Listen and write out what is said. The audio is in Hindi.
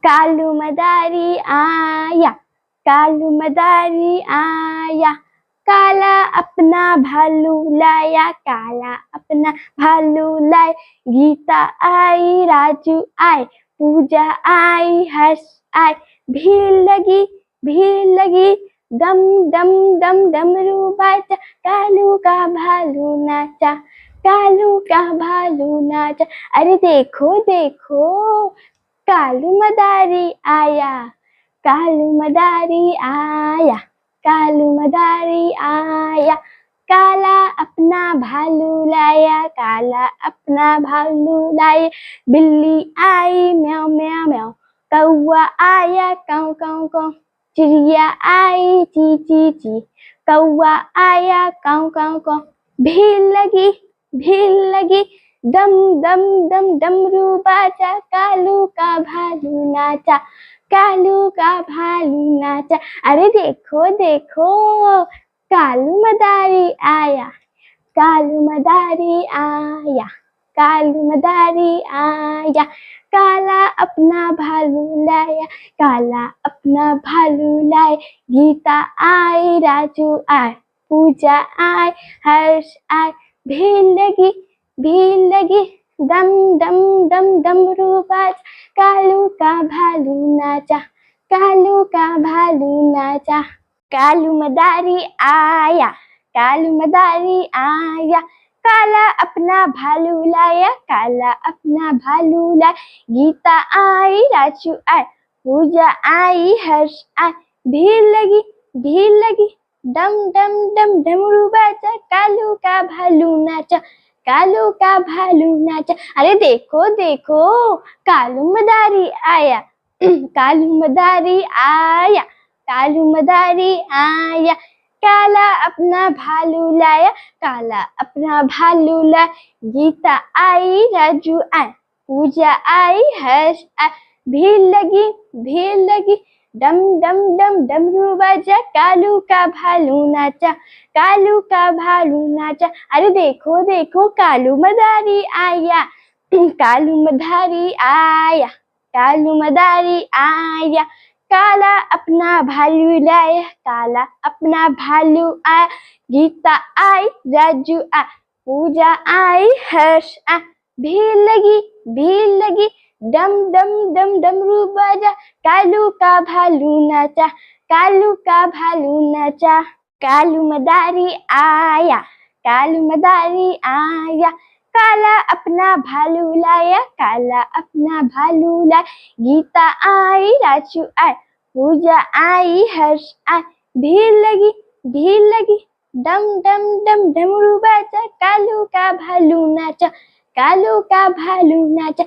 कालू मदारी आया, कालू मदारी आया, काला अपना भालू लाया, काला अपना भालू लाए। गीता आई, राजू आए, पूजा आई, हर्ष आए। भीड़ लगी, दम दम दम डमरू बाजा, कालू का भालू नाचा, कालू का भालू नाचा। अरे देखो देखो, कालू मदारी आया, कालू मदारी आया, कालू मदारी आया, काला अपना भालू लाया, काला अपना भालू लाए। बिल्ली आई, म्याऊ म्याऊ म्याऊ, कौआ आया, काऊ काऊ काऊ, चिड़िया आई, ची ची ची, कौआ आया, काऊ काऊ काऊ। भीड़ लगी, दम दम दम डमरू बाजा, कालू का भालू नाचा, कालू का भालू नाचा। अरे देखो देखो, कालू मदारी आया, कालू मदारी आया, कालू मदारी आया, काला अपना भालू लाया, काला अपना भालू लाए। गीता आई, राजू आए, पूजा आए, हर्ष आए। भीड़ लगी, दम दम दम डमरू बाजा, कालू का भालू नाचा, कालू का भालू नाचा। कालू मदारी आया, कालू मदारी आया, काला अपना भालू लाया, काला अपना भालू लाया। गीता आई, राजू आए, पूजा आई, हर्ष आए। भीड़ लगी, डम डम डम डमरू बाजा, कालू का भालू नाचा, कालू का भालू नाचा। अरे देखो देखो, कालू मदारी आया, कालू मदारी आया, कालू मदारी आया, काला अपना भालू लाया, काला अपना भालू लाया। गीता आई, राजू आए, पूजा आई, हर्ष आए। भीड़ लगी, डम डम डम डमरू बाजा, कालू का भालू नाचा, कालू का भालू नाचा। अरे देखो देखो, कालू मदारी आया, कालू मदारी आया, कालू मदारी आया, काला अपना भालू लाया, काला अपना भालू आया। गीता आई, राजू आए, पूजा आई, हर्ष आए। भीड़ लगी, डम डम डम डमरू बाजा, कालू का भालू नाचा, कालू का भालू नाचा। कालू मदारी आया, कालू मदारी आया, काला अपना भालू लाया, काला अपना भालू लाया। गीता आई, राजू आए, पूजा आई, हर्ष आए। भीड़ लगी, डम डम डम डमरू बाजा, कालू का भालू नाचा, कालू का भालू नाचा।